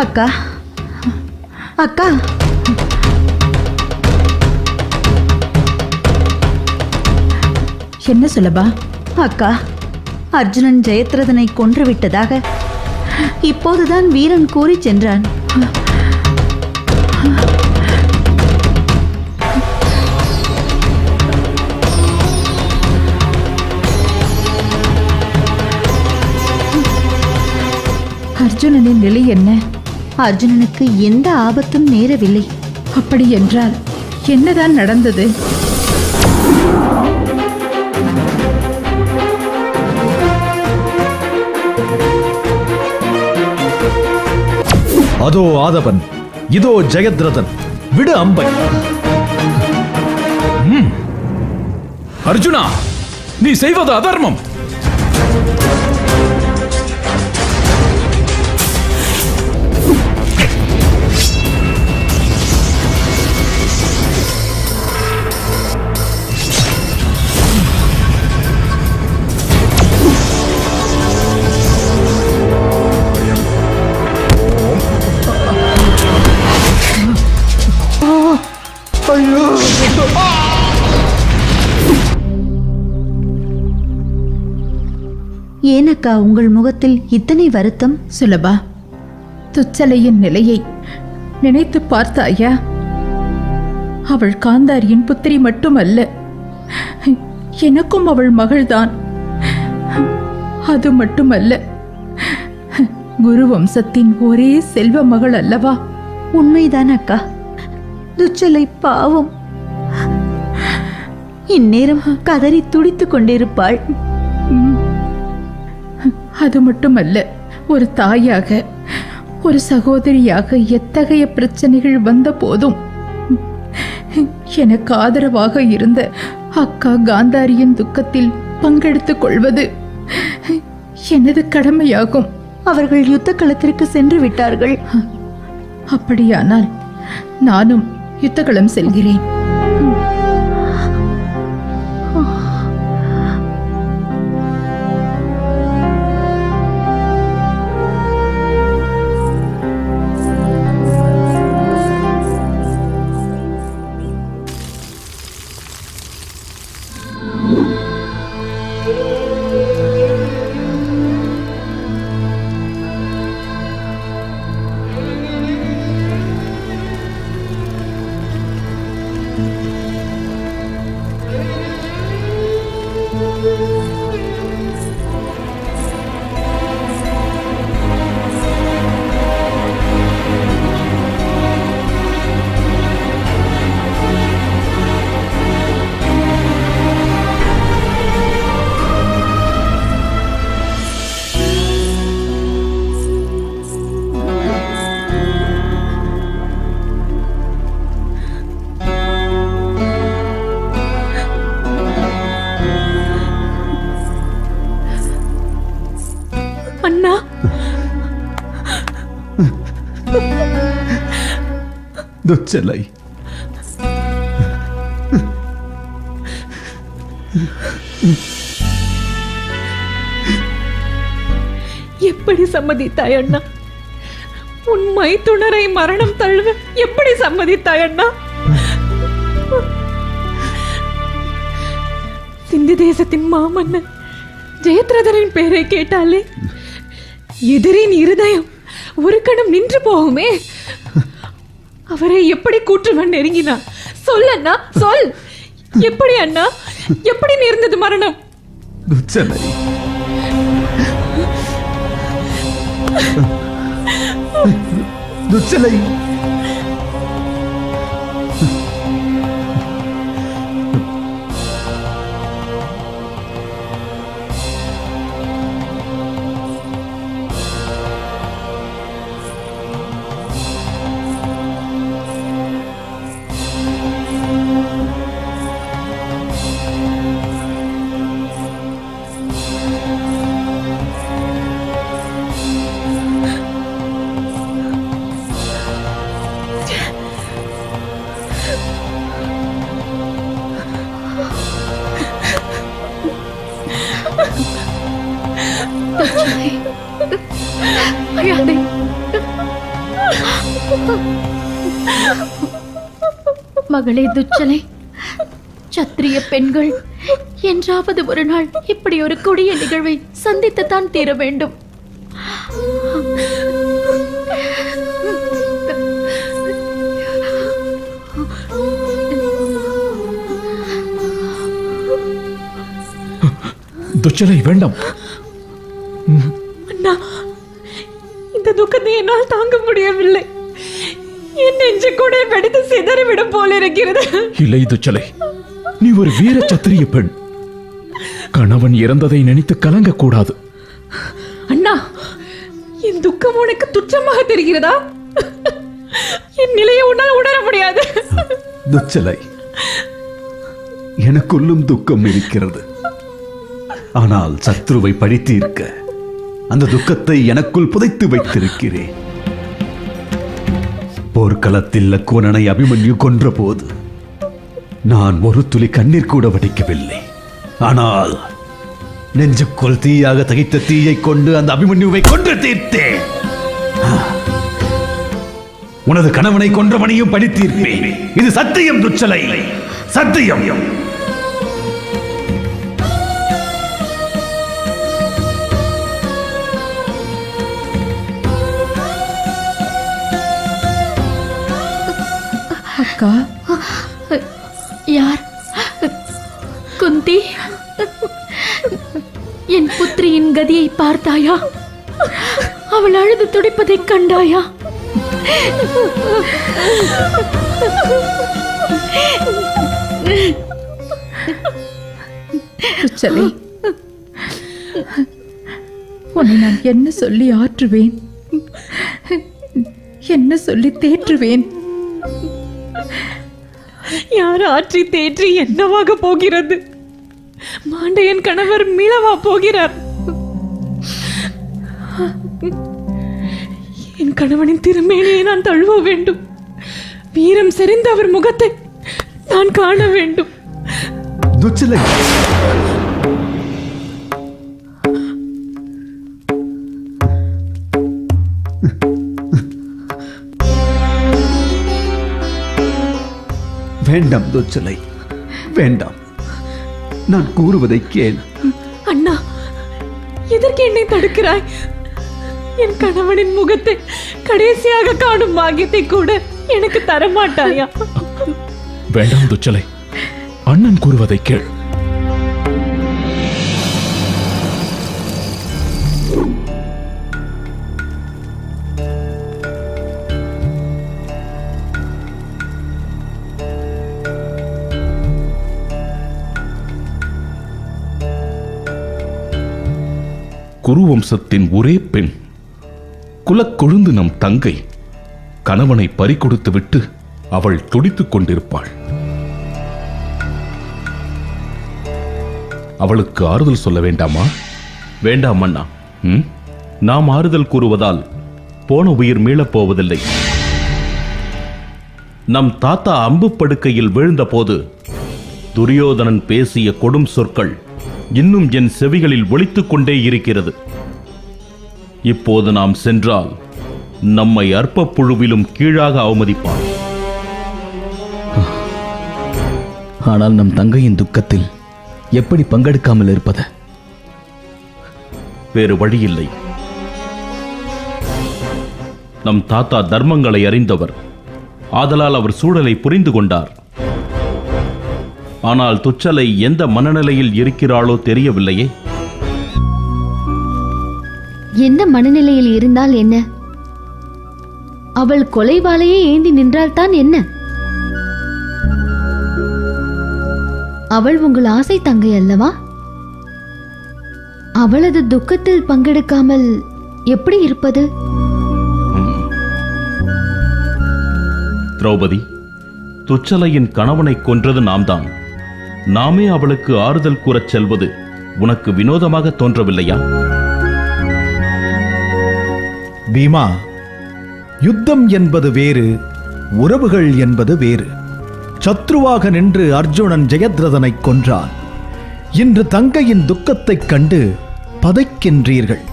அக்கா, அக்கா, என்ன சுலபா? அக்கா, அர்ஜுனன் ஜெயத்ரதனை கொன்று விட்டதாக இப்போதுதான் வீரன் கூறி சென்றான். அர்ஜுனனின் நிலை என்ன? அர்ஜுனனுக்கு எந்த ஆபத்தும் நேரவில்லை. அப்படி என்றால் என்னதான் நடந்தது? அதோ ஆதவன், இதோ ஜெயத்ரதன், விடு அம்பை. அர்ஜுனா, நீ செய்வது அதர்மம். ஏனக்கா உங்கள் முகத்தில் இத்தனை வருத்தம்? சுலபா, துச்சலையின் நிலையை நினைத்து பார்த்தாயா? அவள் காந்தாரியின் புத்திரி மட்டுமல்ல, எனக்கும் அவள் மகள்தான். அது மட்டுமல்ல, குரு வம்சத்தின் ஒரே செல்வ மகள் அல்லவா? உண்மைதான் அக்கா. துச்சலை பாவம், இந்நேரம் கதறி துடித்துக் கொண்டிருப்பாள். அது மட்டுமல்ல, ஒரு தாயாக, ஒரு சகோதரியாக எத்தகைய பிரச்சனைகள் வந்த போதும் எனக்கு ஆதரவாக இருந்த அக்கா காந்தாரியின் துக்கத்தில் பங்கெடுத்துக் கொள்வது எனது கடமையாகும். அவர்கள் யுத்த களத்திற்கு சென்று விட்டார்கள். அப்படியானால் நானும் யுத்தகளம் செல்கிறேன். அண்ணா, துச்சலை, எப்படி சம்மதித்தாய் அண்ணா? உண்மை துணரை மரணம் தழுவ எப்படி சம்மதித்தாய் அண்ணா? சிந்து தேசத்தின் மாமன்னன் ஜெயத்ரதனின் பெயரை கேட்டாலே எதிரின் இருதயம் ஒரு கணம் நின்று போகுமே. அவரை எப்படி கூற்றுவன் நெருங்கினான்? சொல் அண்ணா, சொல். எப்படி அண்ணா, எப்படி நேர்ந்தது மரணம்? துச்சலை, துச்சலை, அழாதே. மகளே துச்சலை, சத்திரிய பெண்கள் என்றாவது ஒரு நாள் இப்படி ஒரு கொடிய நிகழ்வை சந்தித்துத்தான் தீர வேண்டும். துச்சலை வேண்டாம். அண்ணா, இந்த துக்கத்தை என்னால் தாங்க முடியவில்லை. என் நெஞ்சு கூட வெடித்து சிதறிவிடும் போல இருக்கிறது. இல்லை துச்சலை, நீ ஒரு வீர சத்திரிய பெண். கணவன் இறந்ததை நினைத்து கலங்க கூடாது. அண்ணா, என் துக்கம் உனக்கு துச்சமாக தெரிகிறதா? என் நிலையை உன்னால் உணர முடியாது. துச்சலை, எனக்குள்ளும் துக்கம் இருக்கிறது. ஆனால் சத்ருவை பழித்தீர்க்க அந்த துக்கத்தை எனக்குள் புதைத்து வைத்திருக்கிறேன். போர்க்களத்தில் லக்குவனனை அபிமன்யு கொன்ற போது நான் ஒரு துளி கண்ணீர் கூட வடிக்கவில்லை. ஆனால் நெஞ்சுக்குள் தீயாக தகித்த தீயை கொண்டு அந்த அபிமன்யுவை கொன்று தீர்த்தேன். உனது கணவனை கொன்றவனையும் பழித்தீர்ப்பேன். இது சத்தியம் துச்சலை, சத்தியம். அக்கா, யார்? குந்தி, என் புத்திரியின் கதியை பார்த்தாயா? அவள் அழுது துடிப்பதைக் கண்டாயா? துச்சலை, உன்னை நான் என்ன சொல்லி ஆற்றுவேன்? என்ன சொல்லி தேற்றுவேன்? யார் ஆற்றி தேற்றி என்னவாக போகிறது? மாண்டையன் கணவர் மீளவா போகிறார்? என் கணவனின் திருமேனியை நான் தழுவ வேண்டும். வீரம் செறிந்த அவர் முகத்தை நான் காண வேண்டும். துச்சலை, வேண்டாம் துச்சலை, வேண்டாம். நான் கூறுவதை கேள். அண்ணா, எதற்கு என்னை தடுக்கிறாய்? என் கணவனின் முகத்தை கடைசியாக காணும் பாக்கியத்தை கூட எனக்கு தரமாட்டாயா? வேண்டாம் துச்சலை, அண்ணன் கூறுவதை கேள். குருவம்சத்தின் ஒரே பெண், குலக்கொழுந்து நம் தங்கை, கணவனை பறிகொடுத்து விட்டு அவள் துடித்துக் கொண்டிருப்பாள். அவளுக்கு ஆறுதல் சொல்ல வேண்டாமா? வேண்டாம் அண்ணா. நாம் ஆறுதல் கூறுவதால் போன உயிர் மீளப் போவதில்லை. நம் தாத்தா அம்பு படுக்கையில் விழுந்த போது துரியோதனன் பேசிய கொடும் சொற்கள் இன்னும் என் செவிகளில் ஒலித்துக் கொண்டே இருக்கிறது. இப்போது நாம் சென்றால் நம்மை அற்ப புழுவிலும் கீழாக அவமதிப்பான். ஆனால் நம் தங்கையின் துக்கத்தில் எப்படி பங்கெடுக்காமல் இருப்பது? வேறு வழியில்லை. நம் தாத்தா தர்மங்களை அறிந்தவர். ஆதலால் அவர் சூழலை புரிந்து கொண்டார். ஆனால் துச்சலை எந்த மனநிலையில் இருக்கிறாளோ தெரியவில்லையே. எந்த மனநிலையில் இருந்தால் என்ன? அவள் கொலைவாளையே ஏந்தி நின்றால் தான் என்ன? அவள் உங்கள் ஆசை தங்கை அல்லவா? அவளது துக்கத்தில் பங்கெடுக்காமல் எப்படி இருப்பது? திரௌபதி, துச்சலையின் கணவனை கொன்றது நாம்தான். நாமே அவளுக்கு ஆறுதல் கூறச் செல்வது உனக்கு வினோதமாக தோன்றவில்லையா? பீமா, யுத்தம் என்பது வேறு, உறவுகள் என்பது வேறு. சத்ருவாக நின்று அர்ஜுனன் ஜெயத்ரதனை கொன்றான். இன்று தங்கையின் துக்கத்தைக் கண்டு பதைக்கின்றீர்கள்.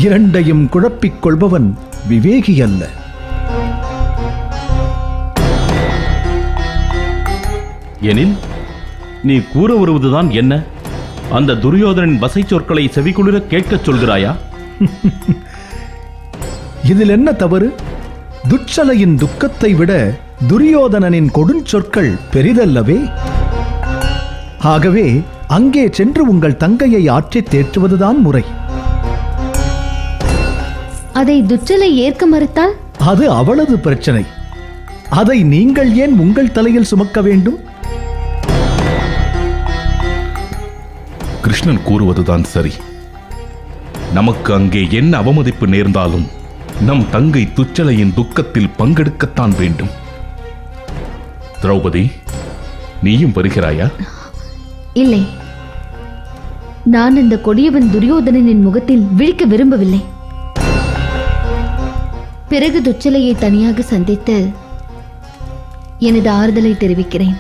இரண்டையும் குழப்பிக் கொள்பவன் விவேகி அல்ல. எனில் நீ கூற வருவதுதான் என்ன? அந்த துரியோதனின் வசை சொற்களை செவிக்குளிர கேட்கச் சொல்கிறாயா? இதில் என்ன தவறு? துச்சலையின் துக்கத்தை விட துரியோதனனின் கொடுஞ்சொற்கள் பெரிதல்லவே? ஆகவே அங்கே சென்று உங்கள் தங்கையை ஆற்றித் தேற்றுவதுதான் முறை. அதை துச்சலை ஏற்க மறுத்தால்? அது அவளது பிரச்சனை. அதை நீங்கள் ஏன் உங்கள் தலையில் சுமக்க வேண்டும்? கிருஷ்ணன் கூறுவதுதான் சரி. நமக்கு அங்கே என்ன அவமதிப்பு நேர்ந்தாலும் நம் தங்கை துச்சலையின் துக்கத்தில் பங்கெடுக்கத்தான் வேண்டும். திரௌபதி, நீயும் வருகிறாயா? இல்லை, நான் இந்த கொடியவன் துரியோதனனின் முகத்தில் விழிக்க விரும்பவில்லை. பிறகு துச்சலையை தனியாக சந்தித்து எனது ஆறுதலை தெரிவிக்கிறேன்.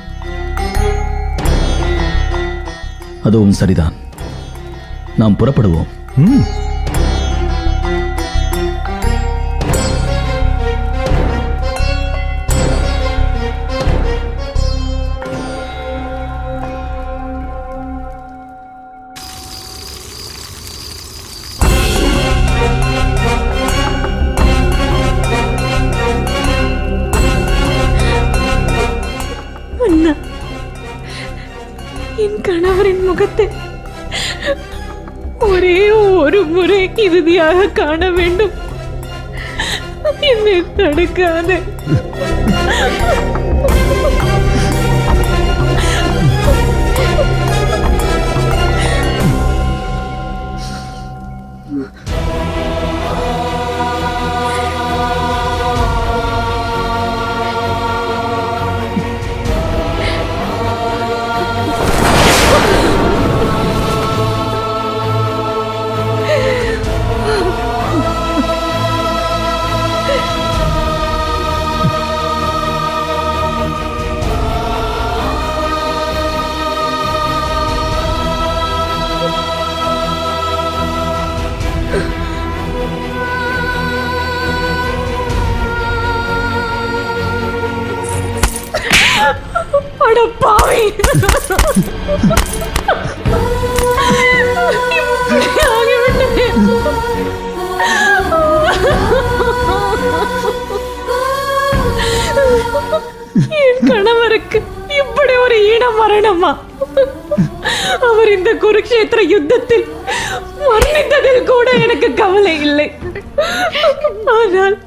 அதுவும் சரிதான். நாம் புறப்படுவோம். அண்ணா, என் கணவரின் முகத்தை ஒரே ஒரு முறை இறுதியாக காண வேண்டும். என்னை தடுக்காத. அட பாவி! இப்படி ஆகிவிட்டதே. என் கணவருக்கு இப்படி ஒரு ஈன மரணமா? அவர் இந்த குருக்ஷேத்திர யுத்தத்தில் மரணித்ததில் கூட எனக்கு கவலை இல்லை. ஆனால்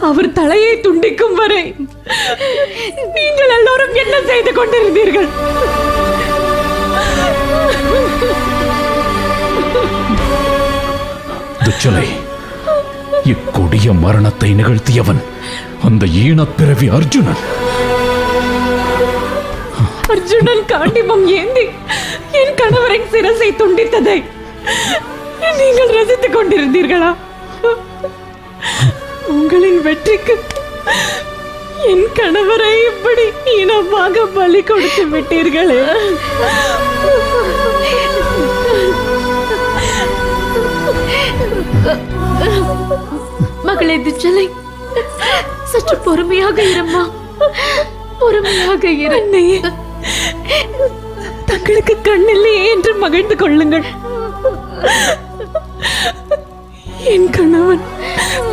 அவர் தலையை துண்டிக்கும் வரை நீங்கள் எல்லோரும் என்ன செய்து கொண்டிருந்தீர்கள்? துச்சலை, இக்கொடிய மரணத்தை நிகழ்த்தியவன் அந்த ஈனப்பிறவி அர்ஜுனன். அர்ஜுனன் காண்டிபம் ஏந்தி என் கணவரின் சிரசை துண்டித்ததை நீங்கள் ரசித்துக் கொண்டிருந்தீர்களா? உங்களின் வெற்றிக்கு என் கணவரை இப்படி இனமாக பலி கொடுத்து விட்டீர்களே. மகளே துச்சலை, சற்று பொறுமையாக இரும்மா, பொறுமையாக இரு. அன்னையே, தங்களுக்கு கண்ணில்லையே என்று மகிழ்ந்து கொள்ளுங்கள். என் கணவன்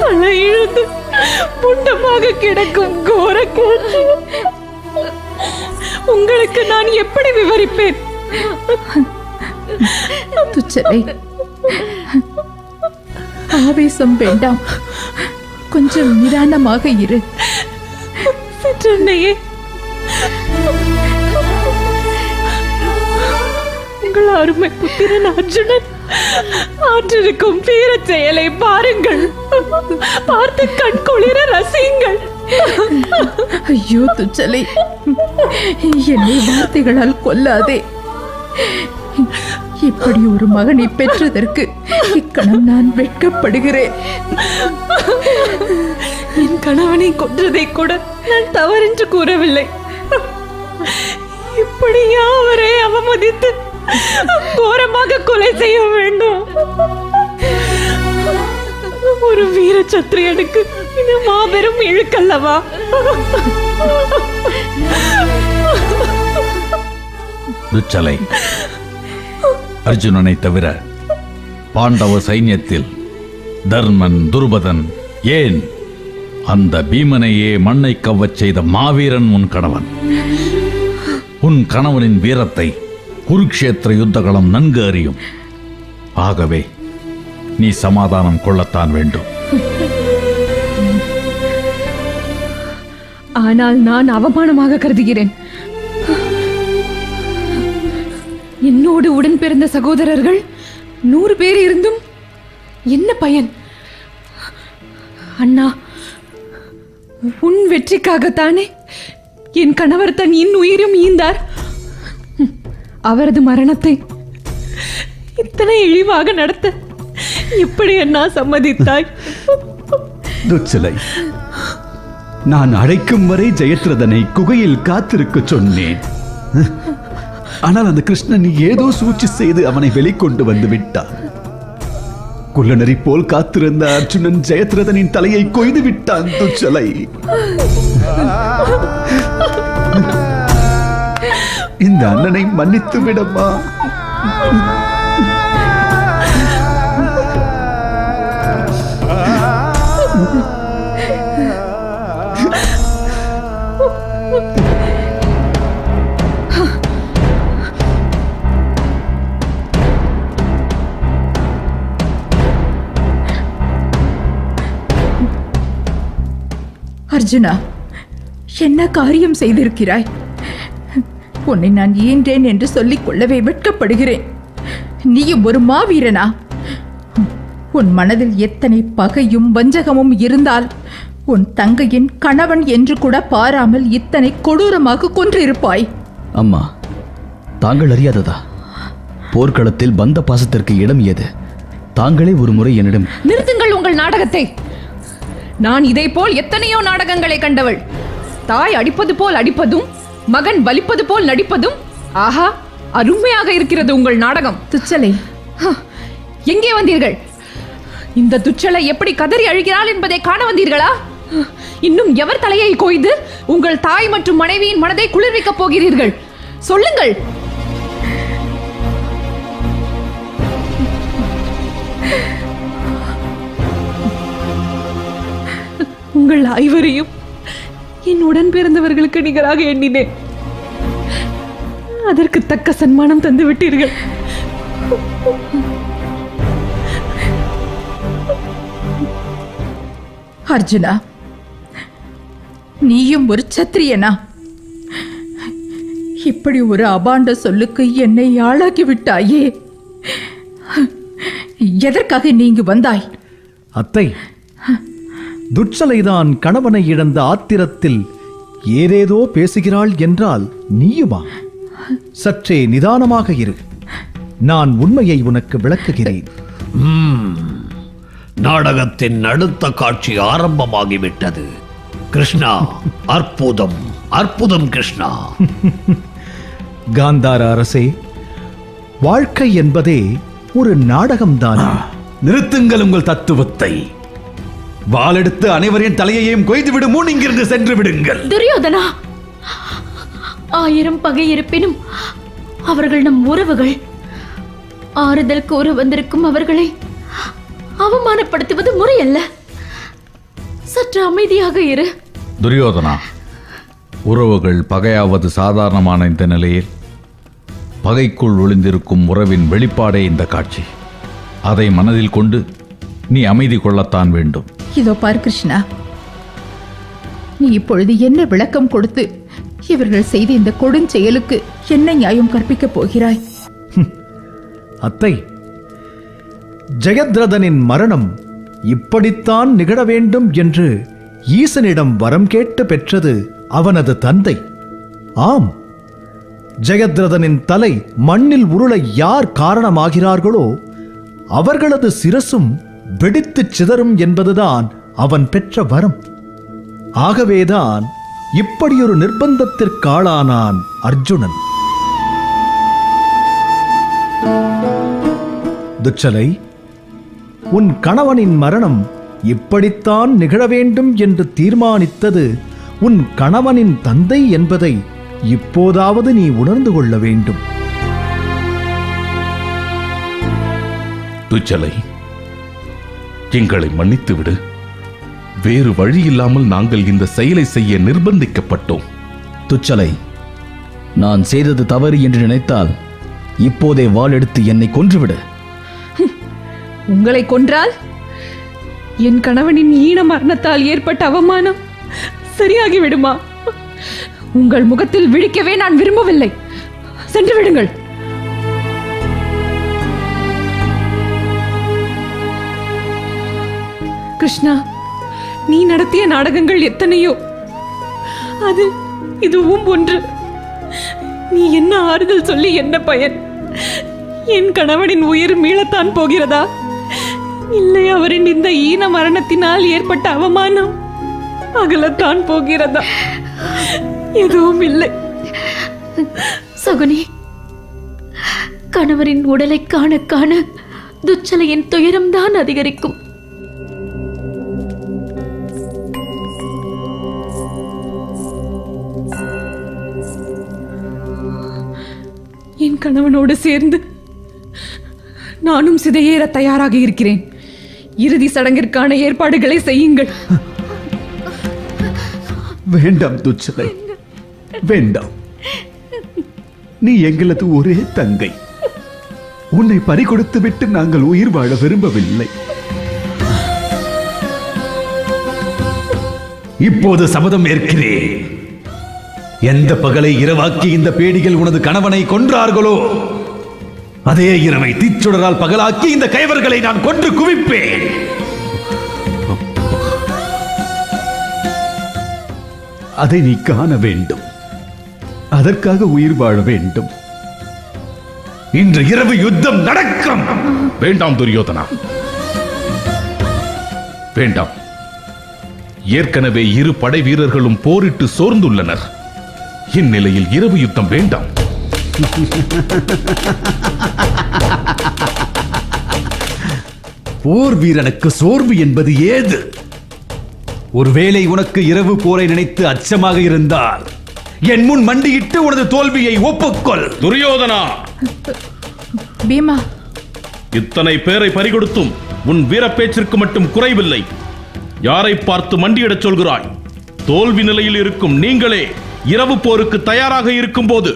தலை இழுந்து புண்டமாக கிடக்கும் கோர காட்சி உங்களுக்கு நான் எப்படி விவரிப்பேன்? துச்சலை, ஆவேசம் வேண்டாம், கொஞ்சம் நிதானமாக இரு. சிற்றன்னையே, உங்கள் அருமை புத்திரன் அர்ஜுனன் ஆற்றிருக்கும் வீர செயலை பாருங்கள், பார்த்து கண் குளிர ரசியுங்கள். ஐயோ துச்சலை, என்னை வார்த்தைகளால் கொல்லாதே. இப்படி ஒரு மகனை பெற்றதற்கு இக்கணம் நான் வெட்கப்படுகிறேன். என் கணவனை கொன்றதை கூட நான் தவறென்று கூறவில்லை. இப்படியா அவரை அவமதித்து கோரமாக கொலை செய்ய வேண்டும்? ஒரு வீர சத்திரியனுக்கு இது மாபெரும் இழுக்கல்லவா? துச்சலை, அர்ஜுனனை தவிர பாண்டவ சைன்யத்தில் தர்மன், துருபதன், ஏன் அந்த பீமனையே மண்ணை கவ்வச் செய்த மாவீரன் உன் கணவன். உன் கணவனின் வீரத்தை குருக்ஷேத்திர யுத்தகளம் நன்கு அறியும். ஆகவே நீ சமாதானம் கொள்ளத்தான் வேண்டும். ஆனால் நான் அவமானமாக கருதுகிறேன். என்னோடு உடன் பிறந்த சகோதரர்கள் 100 பேர் இருந்தும் என்ன பயன்? அண்ணா, உன் வெற்றிக்காகத்தானே என் கணவர் தன் உயிரும் ஈந்தார். அவரது மரணத்தை இத்தனை இழிவாக நடத்த எப்படி அண்ணா சம்மதித்தாய்? துச்சலை, நான் அழைக்கும் வரை ஜெயத்ரதனை குகையில் காத்திருக்க சொன்னேன். ஆனால் அந்த கிருஷ்ணன் ஏதோ சூழ்ச்சி செய்து அவனை வெளிக்கொண்டு வந்து விட்டான். குள்ளநரி போல் காத்திருந்த அர்ஜுனன் ஜெயத்ரதனின் தலையை கொய்து விட்டான். துச்சலை, இந்த அண்ணனை மன்னித்து விடமா? அர்ஜுனா, என்ன காரியம் செய்திருக்கிறாய்? உன்னை நான் ஈன்றேன் என்று சொல்லிக் கொள்ளவே வெட்கப்படுகிறேன். நீயும் ஒரு மாவீரனா? உன் மனதில் எத்தனை பகையும் வஞ்சகமும் இருந்தால் உன் தங்கையின் கணவன் என்று கூட பாராமல் இத்தனை கொடூரமாக கொன்றிருப்பாய். அம்மா, தாங்கள் அறியாததா? போர்க்களத்தில் பந்த பாசத்திற்கு இடம் ஏது? தாங்களே ஒரு முறை என்னிடம்... நிறுத்துங்கள் உங்கள் நாடகத்தை. நான் இதை போல் எத்தனையோ நாடகங்களை கண்டவள். தாய் அடிப்பது போல் அடிப்பதும், மகன் வலிப்பது போல் நடிப்பதும். ஆஹா, அருமையாக இருக்கிறது உங்கள் நாடகம். துச்சலை, எங்கே வந்தீர்கள்? இந்த துச்சலை எப்படி கதறி அழுகிறாள் என்பதை காண வந்தீர்களா? இன்னும் எவர் தலையை கொய்து உங்கள் தாய் மற்றும் மனைவியின் மனதை குளிர்விக்கப் போகிறீர்கள்? சொல்லுங்கள். உங்கள் ஐவரையும் என் உடன் பிறந்தவர்களுக்கு நிகராக எண்ணினேன். அதற்கு தக்க சன்மானம் தந்து விட்டீர்கள். அர்ஜுனா, நீயும் ஒரு சத்திரியனா? இப்படி ஒரு அபாண்ட சொல்லுக்கு என்னை ஆளாக்கி விட்டாயே. எதற்காக நீங்க வந்தாய்? அத்தை, துச்சலைதான் கணவனை இழந்த ஆத்திரத்தில் ஏதேதோ பேசுகிறாள் என்றால் நீயுமா? சற்றே நிதானமாக இரு. நான் உண்மையை உனக்கு விளக்குகிறேன். நாடகத்தின் அடுத்த காட்சி ஆரம்பமாகிவிட்டது. கிருஷ்ணா, அற்புதம் அற்புதம் கிருஷ்ணா. காந்தார அரசே, வாழ்க்கை என்பதே ஒரு நாடகம்தான். நிறுத்துங்கள் உங்கள் தத்துவத்தை. வாளெடுத்து அனைவரின் தலையையும் கொய்துவிடு. முன் இங்கிருந்து சென்று விடுங்கள். துரியோதனா, 1000 பகை இருப்பினும் அவர்கள் நம் உறவுகள். ஆறுதல் கூற வந்திருக்கும் அவர்களை அவமானப்படுத்துவது முறையல்ல. சற்று அமைதியாக இரு. துரியோதனா, உறவுகள் பகையாவது சாதாரணமான இந்த நிலையில் பகைக்குள் ஒளிந்திருக்கும் உறவின் வெளிப்பாடே இந்த காட்சி. அதை மனதில் கொண்டு நீ அமைதி கொள்ளத்தான் வேண்டும். இதோ பார் கிருஷ்ணா, நீ இப்பொழுது என்ன விளக்கம் கொடுத்து இவர்கள் செய்த இந்த கொடுஞ்செயலுக்கு என்ன நியாயம் கற்பிக்கப் போகிறாய்? அத்தை, ஜெயத்ரதனின் மரணம் இப்படித்தான் நிகழ வேண்டும் என்று ஈசனிடம் வரம் கேட்டு பெற்றது அவனது தந்தை. ஆம், ஜெயத்ரதனின் தலை மண்ணில் உருள யார் காரணமாகிறார்களோ அவர்களது சிரசும் வெடித்துச் சிதறும் என்பதுதான் அவன் பெற்ற வரம். ஆகவேதான் இப்படியொரு நிர்பந்தத்திற்காளானான் அர்ஜுனன். துச்சலை, உன் கணவனின் மரணம் இப்படித்தான் நிகழ வேண்டும் என்று தீர்மானித்தது உன் கணவனின் தந்தை என்பதை இப்போதாவது நீ உணர்ந்து கொள்ள வேண்டும். துச்சலை, எங்களை மன்னித்து விடு. வேறு வழி இல்லாமல் நாங்கள் இந்த செயலை செய்ய நிர்பந்திக்கப்பட்டோம். துச்சலை, நான் செய்தது தவறு என்று நினைத்தால் இப்போதே வாள் எடுத்து என்னை கொன்றுவிடு. உங்களை கொன்றால் என் கணவனின் ஈன மரணத்தால் ஏற்பட்ட அவமானம் சரியாகி விடுமா? உங்கள் முகத்தில் விழிக்கவே நான் விரும்பவில்லை. சென்று விடுங்கள். கிருஷ்ணா, நீ நடத்திய நாடகங்கள் எத்தனையோ, அது இதுவும் ஒன்று. நீ என்ன ஆறுதல் சொல்லி என்ன பயன்? என் கணவனின் உயிர் மீளத்தான் போகிறதா? இல்லை அவரின் இந்த ஈன மரணத்தினால் ஏற்பட்ட அவமானம் அகலத்தான் போகிறதா? எதுவும் இல்லை. சகுனி, கணவரின் உடலை காண காண துச்சலையின் துயரம்தான் அதிகரிக்கும். என் கணவனோடு சேர்ந்து நானும் சிதையேற தயாராக இருக்கிறேன். இறுதி சடங்கிற்கான ஏற்பாடுகளை செய்யுங்கள். வேண்டாம் துச்சலை, வேண்டாம். நீ எங்களது ஒரே தங்கை. உன்னை பறிகொடுத்து விட்டு நாங்கள் உயிர் வாழ விரும்பவில்லை. இப்போது சபதம் ஏற்கிறேன். எந்த பகலை இரவாக்கி இந்த பேடிகள் உனது கணவனை கொன்றார்களோ, அதே இரவை தீச்சுடரால் பகலாக்கி இந்த கைவர்களை நான் கொன்று குவிப்பேன். அதை நீ காண வேண்டும். அதற்காக உயிர் வாழ வேண்டும். இன்று இரவு யுத்தம் நடக்கும். வேண்டாம் துரியோதனா, வேண்டாம். ஏற்கனவே இரு படை வீரர்களும் போரிட்டு சோர்ந்துள்ளனர். இந்நிலையில் இரவு யுத்தம் வேண்டாம். போர் வீரனுக்கு சோர்வு என்பது ஏது? ஒருவேளை உனக்கு இரவு போரை நினைத்து அச்சமாக இருந்தால் என் முன் மண்டியிட்டு உனது தோல்வியை ஒப்புக்கொள். துரியோதனா, பீமா, இத்தனை பேரை பறிகொடுத்தும் உன் வீர பேச்சிற்கு மட்டும் குறைவில்லை. யாரை பார்த்து மண்டியிடச் சொல்கிறாய்? தோல்வி நிலையில் இருக்கும் நீங்களே இரவு போருக்கு தயாராக இருக்கும் போது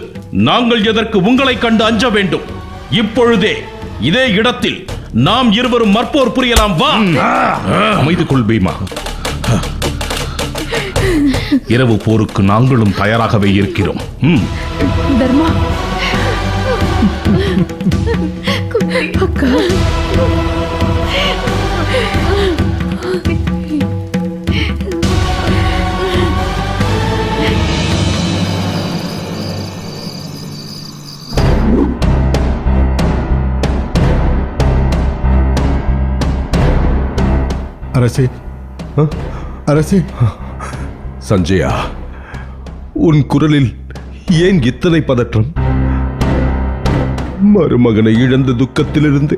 நாங்கள் எதற்கு உங்களை கண்டு அஞ்ச வேண்டும்? இப்பொழுதே இதே இடத்தில் நாம் இருவரும் மற்போர் புரியலாம். வா. அமைதி கொள் பீமா. இரவு போருக்கு நாங்களும் தயாராகவே இருக்கிறோம். தர்மா, அக்கா, அரசே, அரசே. சஞ்சயா, உன் குரலில் ஏன் இத்தனை பதற்றம்? மருமகனை இழந்த துக்கத்திலிருந்து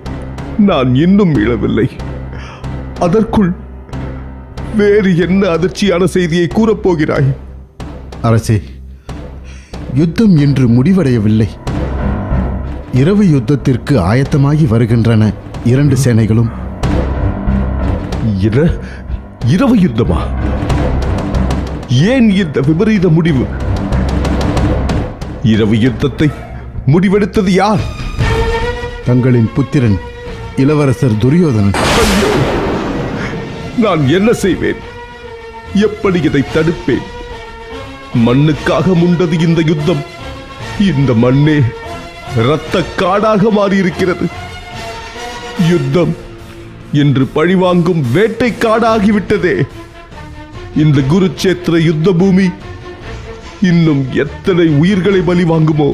நான் இன்னும் மீளவில்லை. அதற்குள் வேறு என்ன அதிர்ச்சியான செய்தியை கூறப்போகிறாய்? அரசே, யுத்தம் இன்று முடிவடையவில்லை. இரவு யுத்தத்திற்கு ஆயத்தமாகி வருகின்றன இரண்டு சேனைகளும். இரவு யுத்தமா? ஏன் இந்த விபரீத முடிவு? இரவு யுத்தத்தை முடிவெடுத்தது யார்? தங்களின் புத்திரன் இளவரசர் துரியோதனன். நான் என்ன செய்வேன்? எப்படி இதை தடுப்பேன்? மண்ணுக்காக முண்டது இந்த யுத்தம். இந்த மண்ணே இரத்த காடாக மாறியிருக்கிறது. யுத்தம் என்று பழிவாங்கும் வேட்டை காடாகிவிட்டதே. இந்த குருச்சேத்திர யுத்த பூமி இன்னும் எத்தனை உயிர்களை பலி வாங்குமோ?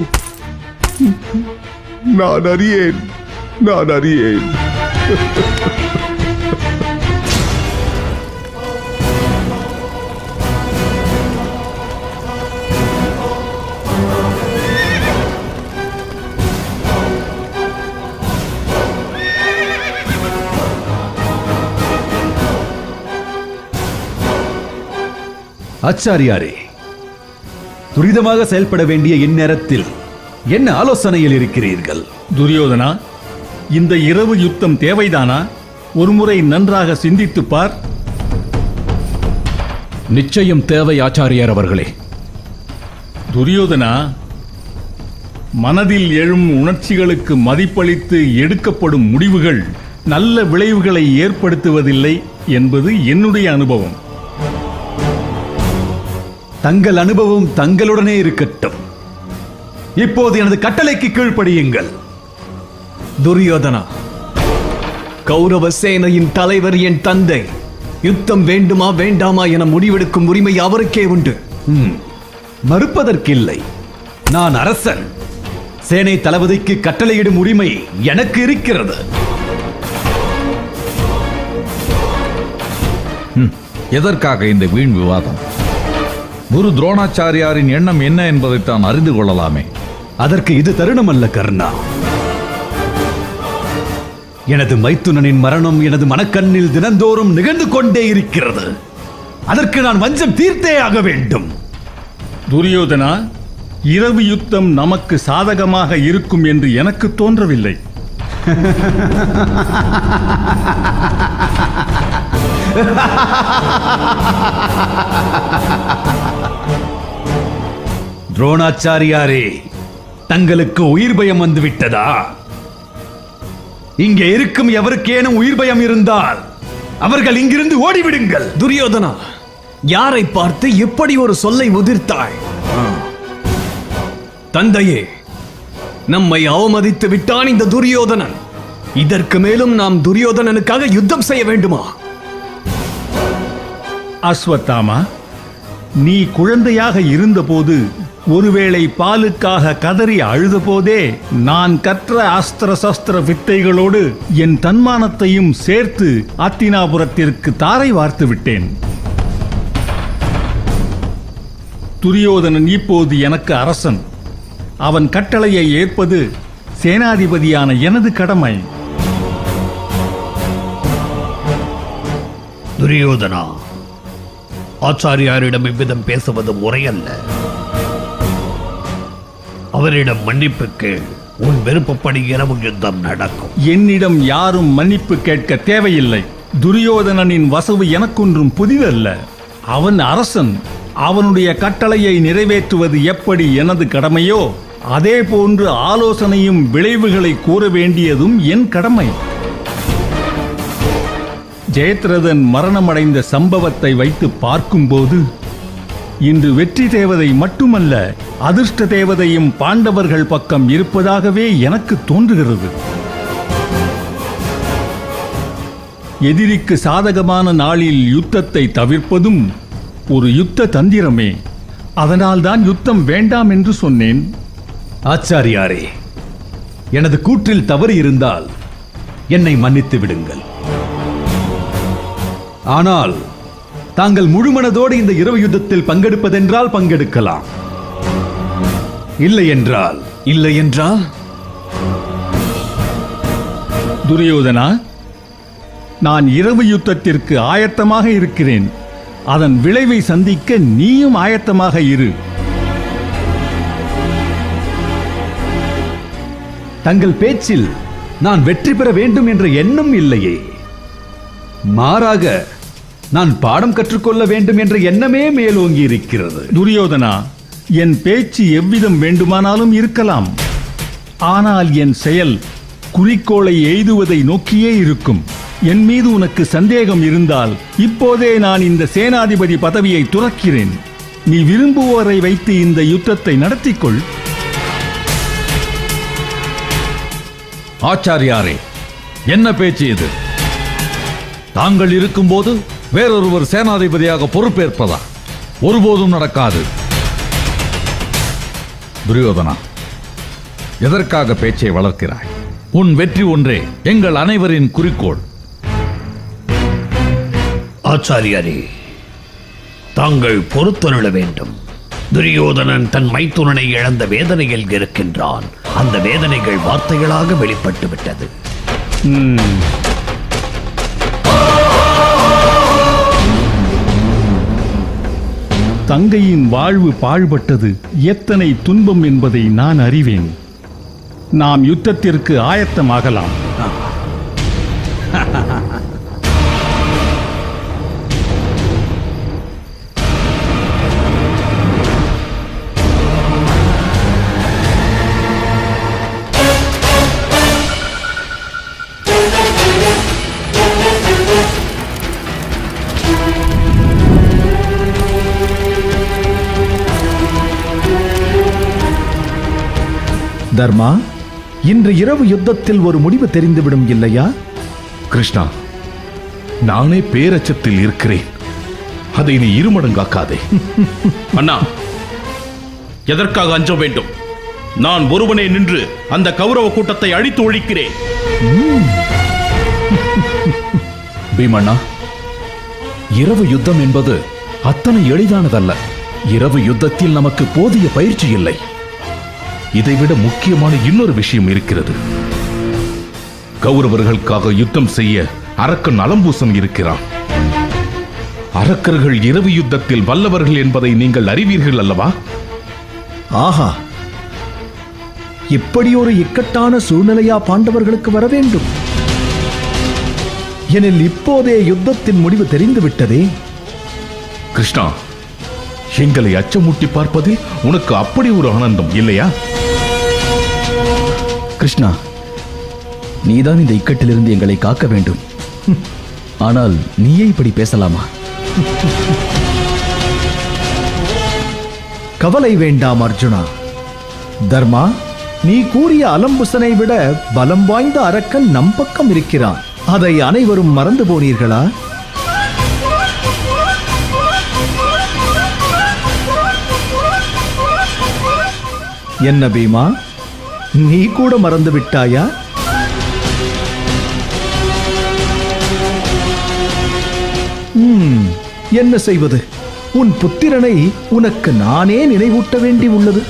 நான் அறியேன். ஆச்சாரியாரே, துரிதமாக செயல்பட வேண்டிய இந்நேரத்தில் என்ன ஆலோசனையில் இருக்கிறீர்கள்? துரியோதனா, இந்த இரவு யுத்தம் தேவைதானா? ஒருமுறை நன்றாக சிந்தித்துப் பார். நிச்சயம் தேவை ஆச்சாரியார் அவர்களே. துரியோதனா, மனதில் எழும் உணர்ச்சிகளுக்கு மதிப்பளித்து எடுக்கப்படும் முடிவுகள் நல்ல விளைவுகளை ஏற்படுத்துவதில்லை என்பது என்னுடைய அனுபவம். தங்கள் அனுபவம் தங்களுடனே இருக்கட்டும். இப்போது எனது கட்டளைக்கு கீழ்ப்படியுங்கள். துரியோதனா, கௌரவ சேனையின் தலைவர் என் தந்தை. யுத்தம் வேண்டுமா வேண்டாமா என முடிவெடுக்கும் உரிமை அவருக்கே உண்டு. மறுப்பதற்கில்லை. நான் அரசன். சேனை தளபதிக்கு கட்டளையிடும் உரிமை எனக்கு இருக்கிறது. எதற்காக இந்த வீண் விவாதம்? குரு துரோணாச்சாரியாரின் எண்ணம் என்ன என்பதைத்தான் அறிந்து கொள்ளலாமே. அதற்கு இது தருணம் அல்ல கர்ணா. எனது மைத்துனனின் மரணம் எனது மனக்கண்ணில் தினந்தோறும் நிகழ்ந்து கொண்டே இருக்கிறது. அதற்கு நான் வஞ்சம் தீர்த்தே ஆக வேண்டும். துரியோதனா, இரவு யுத்தம் நமக்கு சாதகமாக இருக்கும் என்று எனக்கு தோன்றவில்லை. துரோணாச்சாரியாரே, தங்களுக்கு உயிர் பயம் வந்து விட்டதா? இங்கே இருக்கும் எவருக்கேனும் உயிர் பயம் இருந்தால் அவர்கள் இங்கிருந்து ஓடிவிடுங்கள். துரியோதனா, யாரை பார்த்து எப்படி ஒரு சொல்லை உதிர்த்தாய்? தந்தையே, நம்மை அவமதித்து விட்டான் இந்த துரியோதனன். இதற்கு மேலும் நாம் துரியோதனனுக்காக யுத்தம் செய்ய வேண்டுமா? அஸ்வத்தாமா, நீ குழந்தையாக இருந்தபோது ஒருவேளை பாலுக்காக கதறி அழுத போதே நான் கற்ற அஸ்திர சஸ்திர வித்தைகளோடு என் தன்மானத்தையும் சேர்த்து அத்தினாபுரத்திற்கு தாரை வார்த்து விட்டேன். துரியோதனன் இப்போது எனக்கு அரசன். அவன் கட்டளையை ஏற்பது சேனாதிபதியான எனது கடமை. துரியோதனா, ஆச்சாரியாரிடம் இவ்விதம் பேசுவது முறையல்ல. அவரிடம் மன்னிப்பு கேள். உன் விருப்பப்படி இரவு யுத்தம் நடக்கும். என்னிடம் யாரும் மன்னிப்பு கேட்க தேவையில்லை. துரியோதனனின் வசவு எனக்கொன்றும் புதிதல்ல. அவன் அரசன். அவனுடைய கட்டளையை நிறைவேற்றுவது எப்படி எனது கடமையோ அதே போன்று ஆலோசனையும் விளைவுகளை கூற வேண்டியதும் என் கடமை. ஜெயத்ரதன் மரணமடைந்த சம்பவத்தை வைத்து பார்க்கும்போது இன்று வெற்றி தேவதை மட்டுமல்ல, அதிர்ஷ்ட தேவதையும் பாண்டவர்கள் பக்கம் இருப்பதாகவே எனக்கு தோன்றுகிறது. எதிரிக்கு சாதகமான நாளில் யுத்தத்தை தவிர்ப்பதும் ஒரு யுத்த தந்திரமே. அதனால்தான் யுத்தம் வேண்டாம் என்று சொன்னேன். ஆச்சாரியாரே, எனது கூற்றில் தவறு இருந்தால் என்னை மன்னித்து விடுங்கள். ஆனால் தாங்கள் முழுமனதோடு இந்த இரவு யுத்தத்தில் பங்கெடுப்பதென்றால் பங்கெடுக்கலாம். இல்லை என்றால் துரியோதனா, நான் இரவு யுத்தத்திற்கு ஆயத்தமாக இருக்கிறேன். அதன் விளைவை சந்திக்க நீயும் ஆயத்தமாக இரு. தங்கள் பேச்சில் நான் வெற்றி பெற வேண்டும் என்ற எண்ணம் இல்லையே. மாறாக நான் பாடம் கற்றுக்கொள்ள வேண்டும் என்ற எண்ணமே மேலோங்கி இருக்கிறது. துரியோதனா, என் பேச்சு எவ்விதம் வேண்டுமானாலும் இருக்கலாம். ஆனால் என் செயல் குறிக்கோளை எய்துவதை நோக்கியே இருக்கும். என் மீது உனக்கு சந்தேகம் இருந்தால் இப்போதே நான் இந்த சேனாதிபதி பதவியை துறக்கிறேன். நீ விரும்புவோரை வைத்து இந்த யுத்தத்தை நடத்திக்கொள். ஆச்சாரியாரே, என்ன பேச்சு இது? தாங்கள் இருக்கும்போது வேறொருவர் சேனாதிபதியாக பொறுப்பேற்பதா? ஒருபோதும் நடக்காது. துரியோதனா, எதற்காக பேச்சை வளர்க்கிறாய்? உன் வெற்றி ஒன்றே எங்கள் அனைவரின் குறிக்கோள். ஆச்சாரியாரே, தாங்கள் பொறுத்துணர வேண்டும். துரியோதனன் தன் மைத்துனனை இழந்த வேதனையில் இருக்கின்றான். அந்த வேதனைகள் வார்த்தைகளாக வெளிப்பட்டு விட்டது. தங்கையின் வாழ்வு பாழ்பட்டது எத்தனை துன்பம் என்பதை நான் அறிவேன். நாம் யுத்தத்திற்கு ஆயத்தமாகலாம். தர்மா, இன்று இரவு யுத்தத்தில் ஒரு முடிவு தெரிந்துவிடும் இல்லையா? கிருஷ்ணா, நானே பேரச்சத்தில் இருக்கிறேன். அதை நீ இருமடங்காக்காதே. அண்ணா, எதற்காக அஞ்ச வேண்டும்? நான் ஒருவனே நின்று அந்த கௌரவ கூட்டத்தை அழித்து ஒழிக்கிறேன். பீமண்ணா, இரவு யுத்தம் என்பது அத்தனை எளிதானதல்ல. இரவு யுத்தத்தில் நமக்கு போதிய பயிற்சி இல்லை. இதைவிட முக்கியமான இன்னொரு விஷயம் இருக்கிறது. கௌரவர்களுக்காக யுத்தம் செய்ய அரக்கன் அலம்பூசன் இருக்கிறான். அரக்கர்கள் இரவு யுத்தத்தில் வல்லவர்கள் என்பதை நீங்கள் அறிவீர்கள் அல்லவா? ஆஹா, இப்படி ஒரு இக்கட்டான சூழ்நிலையா பாண்டவர்களுக்கு வர வேண்டும்? எனில் இப்போதே யுத்தத்தின் முடிவு தெரிந்துவிட்டதே. கிருஷ்ணா, எங்களை அச்சமூட்டி பார்ப்பதில் உனக்கு அப்படி ஒரு ஆனந்தம் இல்லையா? கிருஷ்ணா, நீதான் இந்த இக்கட்டிலிருந்து எங்களை காக்க வேண்டும். ஆனால் நீயே இப்படி பேசலாமா? கவலை வேண்டாம் அர்ஜுனா. தர்மா, நீ கூறிய அலம்புசனை விட பலம் வாய்ந்த அரக்கன் நம் பக்கம் இருக்கிறான். அதை அனைவரும் மறந்து போனீர்களா? என்ன பீமா, நீ கூட மறந்து விட்டாயா? என்ன செய்வது? உன் புத்திரனை உனக்கு நானே நினைவூட்ட வேண்டி உள்ளது.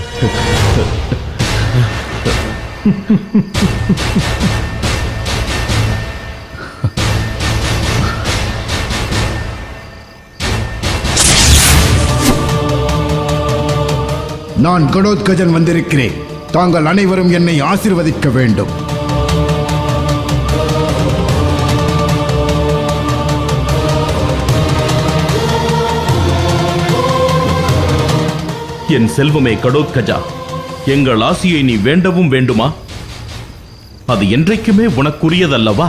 நான் கடோத்கஜன் வந்திருக்கிறேன். தாங்கள் அனைவரும் என்னை ஆசீர்வதிக்க வேண்டும். என் செல்வமே கடோத்கஜா, எங்கள் ஆசியை நீ வேண்டவும் வேண்டுமா? அது என்றைக்குமே உனக்குரியதல்லவா?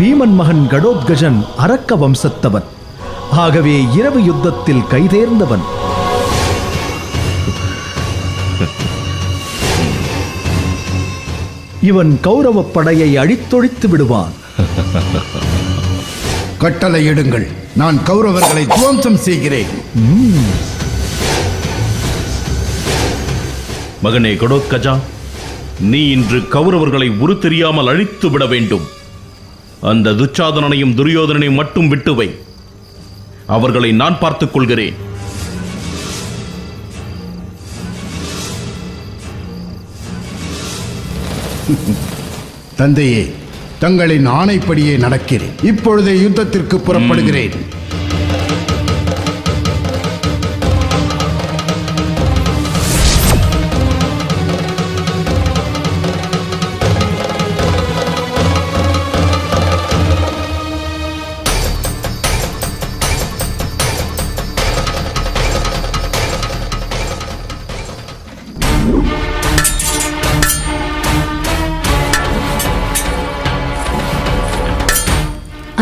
பீமன் மகன் கடோத்கஜன் அரக்க வம்சத்தவன். ஆகவே இரவு யுத்தத்தில் கைதேர்ந்தவன். இவன் கௌரவ படையை அழித்தொழித்து விடுவான். கட்டளையிடுங்கள், நான் கௌரவர்களை துவம்சம் செய்கிறேன். மகனே கடோத்கஜா, நீ இன்று கௌரவர்களை உரு தெரியாமல் அழித்து விட வேண்டும். அந்த துச்சாதனனையும் துரியோதனனையும் மட்டும் விட்டு வை. அவர்களை நான் பார்த்துக் கொள்கிறேன். தந்தையே, தங்களின் ஆணைப்படியே நடக்கிறேன். இப்பொழுதே யுத்தத்திற்கு புறப்படுகிறேன்.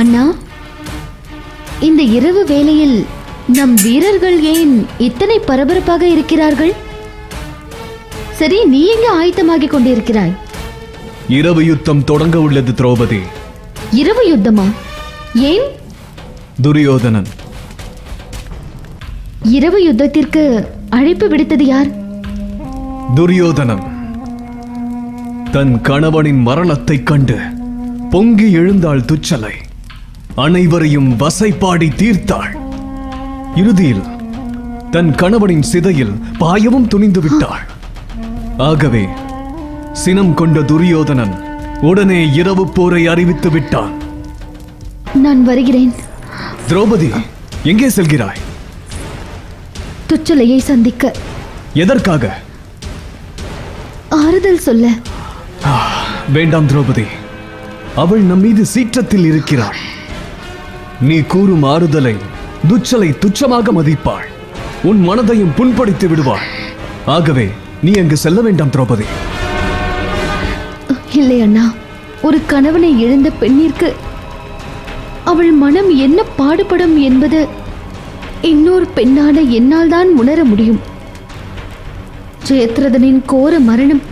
அண்ணா, இந்த இரவு வேளையில் நம் வீரர்கள் ஏன் இத்தனை பரபரப்பாக இருக்கிறார்கள்? சரி, நீ எங்க ஆயத்தமாகிக் கொண்டிருக்கிறாய்? இரவு யுத்தம் தொடங்க உள்ளது திரௌபதி. இரவு யுத்தமா? ஏன்? துரியோதனன். இரவு யுத்தத்திற்கு அழைப்பு விடுத்தது யார்? துரியோதனன் தன் கணவனின் மரணத்தைக் கண்டு பொங்கி எழுந்தாள் துச்சலை. அனைவரையும் வசைப்பாடி தீர்த்தாள். இறுதியில் தன் கணவனின் சிதையில் பாயவும் துணிந்து விட்டாள். ஆகவே சினம் கொண்ட துரியோதனன் உடனே இரவு போரை அறிவித்து விட்டான். நான் வருகிறேன். திரௌபதி, எங்கே செல்கிறாய்? துச்சலையை சந்திக்க. எதற்காக? ஆறுதல் சொல்ல. வேண்டாம் திரௌபதி, அவள் நம் மீது சீற்றத்தில் இருக்கிறாள். நீ கூறும் ஆறுதலை துச்சலை துச்சமாக மதிப்பாள். உன் மனதையும் புண்படுத்தி விடுவாள். ஆகவே நீ அங்கு செல்ல வேண்டாம் திரௌபதி. இல்லை அண்ணா, ஒரு கணவனை இழந்த பெண்ணிற்கு அவள் மனம் என்ன பாடுபடும் என்பது இன்னொரு பெண்ணான என்னால் தான் உணர முடியும். ஜெயத்ரதனின் கோர மரணம்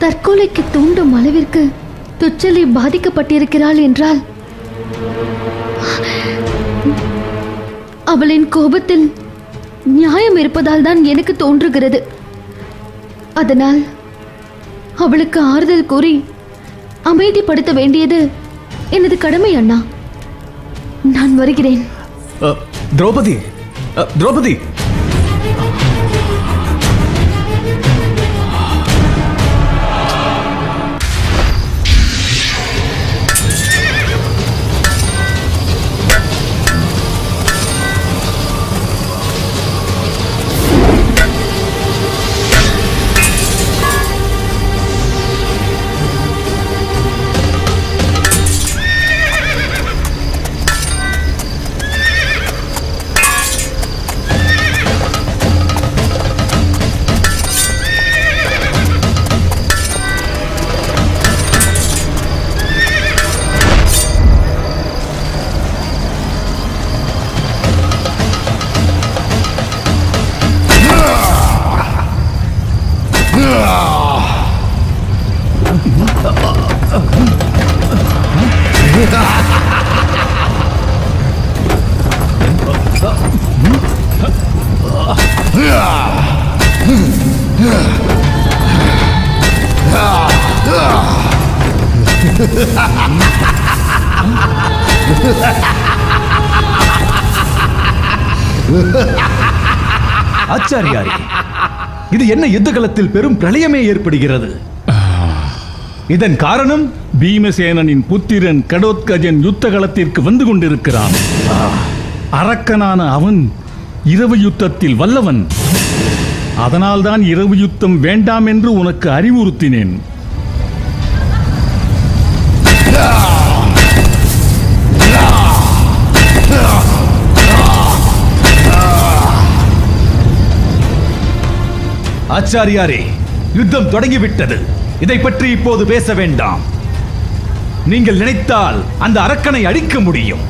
தற்கொலைக்கு தூண்டும் அளவிற்கு துச்சலை பாதிக்கப்பட்டிருக்கிறாள் என்றால் அவளின் கோபத்தில் நியாயம் இருப்பதால் தான் எனக்கு தோன்றுகிறது. அதனால் அவளுக்கு ஆறுதல் கூறி அமைதிப்படுத்த வேண்டியது எனது கடமை அண்ணா. நான் வருகிறேன். திரௌபதி, திரௌபதி, ஆச்சாரியாரே, இது என்ன யுத்த களத்தில் பெரும் பிரளயமே ஏற்படுகிறது? இதன் காரணம்? பீமசேனனின் புத்திரன் கடோத்கஜன் யுத்த களத்திற்கு வந்து கொண்டிருக்கிறான். அரக்கனான அவன் இரவு யுத்தத்தில் வல்லவன். அதனால்தான் இரவு யுத்தம் வேண்டாம் என்று உனக்கு அறிவுறுத்தினேன். ஆச்சாரியாரே, யுத்தம் தொடங்கிவிட்டது. இதை பற்றி இப்போது பேச வேண்டாம். நீங்கள் நினைத்தால் அந்த அரக்கனை அழிக்க முடியும்.